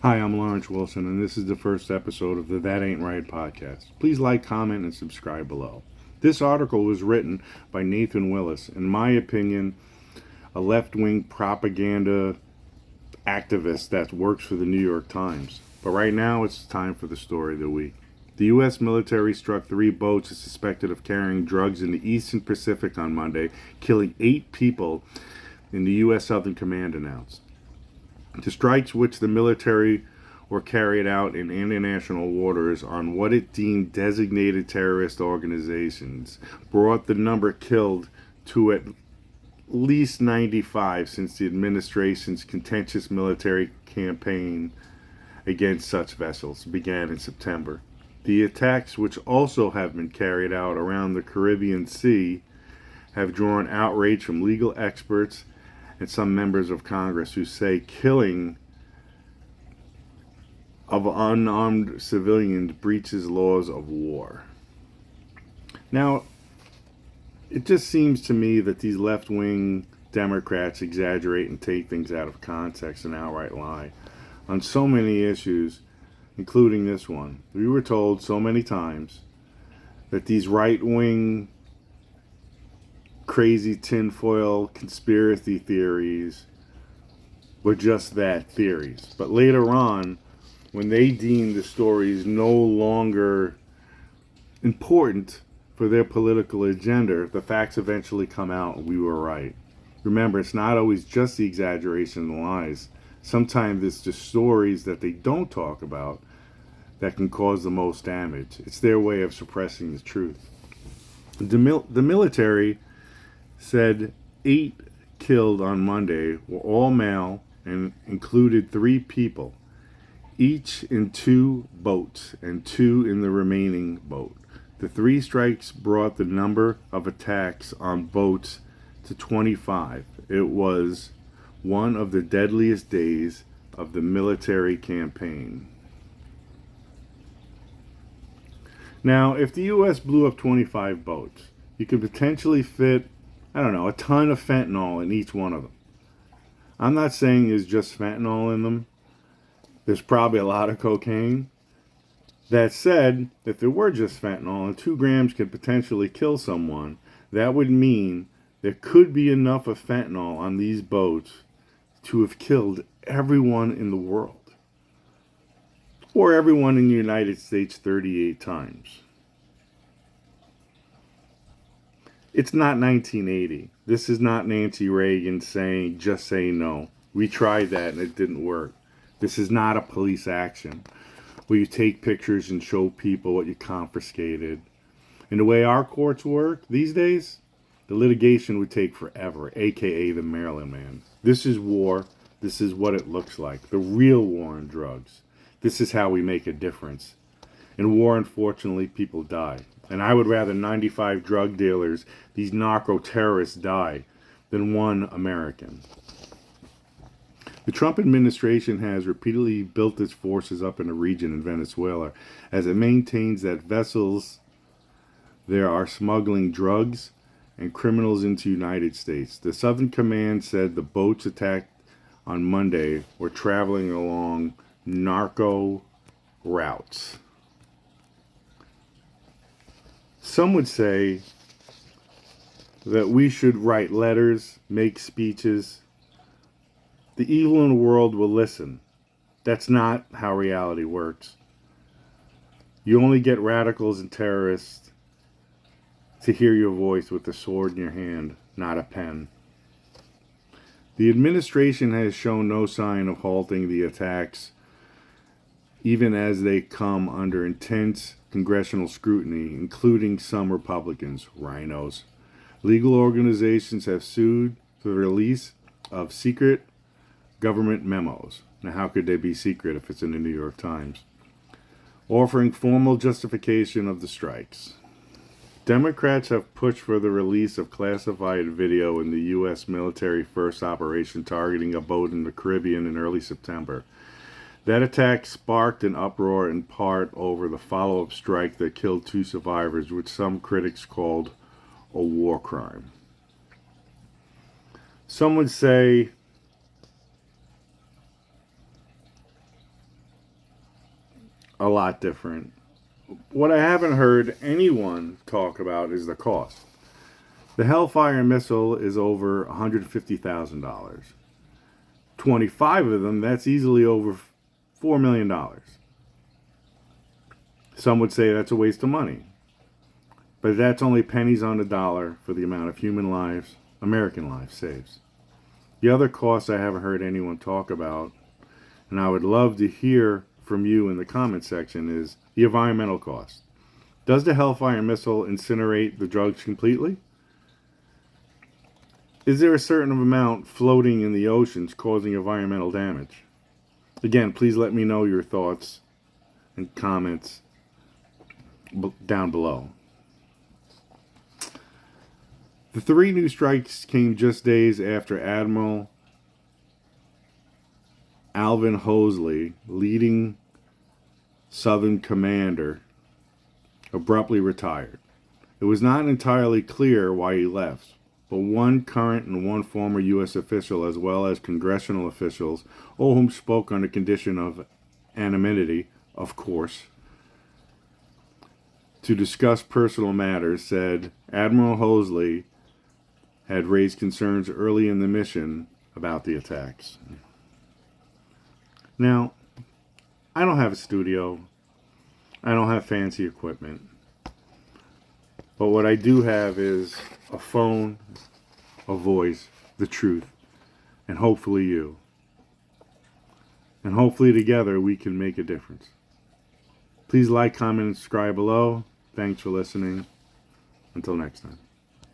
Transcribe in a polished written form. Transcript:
Hi, I'm Lawrence Wilson, and this is the first episode of the That Ain't Right podcast. Please like, comment, and subscribe below. This article was written by Nathan Willis, in my opinion, a left wing propaganda activist that works for the New York Times. But right now, it's time for the story of the week. The U.S. military struck 3 boats suspected of carrying drugs in the Eastern Pacific on Monday, killing 8 people, in the U.S. Southern Command announced. The strikes, which the military were carried out in international waters on what it deemed designated terrorist organizations, brought the number killed to at least 95 since the administration's contentious military campaign against such vessels began in September. The attacks, which also have been carried out around the Caribbean Sea, have drawn outrage from legal experts and some members of Congress who say killing of unarmed civilians breaches laws of war. Now, it just seems to me that these left-wing Democrats exaggerate and take things out of context and outright lie on so many issues, including this one. We were told so many times that these right-wing crazy tinfoil conspiracy theories were just that, theories. But later on, when they deemed the stories no longer important for their political agenda, the facts eventually come out and we were right. Remember, it's not always just the exaggeration and lies. Sometimes it's the stories that they don't talk about that can cause the most damage. It's their way of suppressing the truth. The military said 8 killed on Monday were all male and included 3 people, each in 2 boats and 2 in the remaining boat. The 3 strikes brought the number of attacks on boats to 25. It was one of the deadliest days of the military campaign. Now, if the U.S. blew up 25 boats, you could potentially fit, a ton of fentanyl in each one of them. I'm not saying there's just fentanyl in them. There's probably a lot of cocaine. That said, if there were just fentanyl and 2 grams could potentially kill someone, that would mean there could be enough of fentanyl on these boats to have killed everyone in the world. Or everyone in the United States 38 times. It's not 1980. This is not Nancy Reagan saying, just say no. We tried that and it didn't work. This is not a police action where you take pictures and show people what you confiscated. And the way our courts work these days, the litigation would take forever, aka the Maryland man. This is war. This is what it looks like. The real war on drugs. This is how we make a difference. In war, unfortunately, people die. And I would rather 95 drug dealers, these narco-terrorists, die than 1 American. The Trump administration has repeatedly built its forces up in the region in Venezuela as it maintains that vessels there are smuggling drugs and criminals into the United States. The Southern Command said the boats attacked on Monday were traveling along narco routes. Some would say that we should write letters, make speeches. The evil in the world will listen. That's not how reality works. You only get radicals and terrorists to hear your voice with a sword in your hand, not a pen. The administration has shown no sign of halting the attacks, even as they come under intense congressional scrutiny, including some Republicans, rhinos. Legal organizations have sued for the release of secret government memos. Now, how could they be secret if it's in the New York Times? Offering formal justification of the strikes. Democrats have pushed for the release of classified video in the U.S. military first operation targeting a boat in the Caribbean in early September. That attack sparked an uproar in part over the follow-up strike that killed 2 survivors, which some critics called a war crime. Some would say a lot different. What I haven't heard anyone talk about is the cost. The Hellfire missile is over $150,000. 25 of them, that's easily over $4 million. Some would say that's a waste of money. But that's only pennies on the dollar for the amount of human lives, American lives, saves. The other costs I haven't heard anyone talk about, and I would love to hear from you in the comment section, is the environmental cost. Does the Hellfire missile incinerate the drugs completely? Is there a certain amount floating in the oceans causing environmental damage? Again, please let me know your thoughts and comments down below. The 3 new strikes came just days after Admiral Alvin Hoseley, leading Southern commander, abruptly retired. It was not entirely clear why he left, but one current and one former U.S. official, as well as congressional officials, all whom spoke on the condition of anonymity, of course, to discuss personal matters, said Admiral Hoseley had raised concerns early in the mission about the attacks. Now, I don't have a studio. I don't have fancy equipment. But what I do have is a phone, a voice, the truth, and hopefully you. And hopefully together we can make a difference. Please like, comment, and subscribe below. Thanks for listening. Until next time.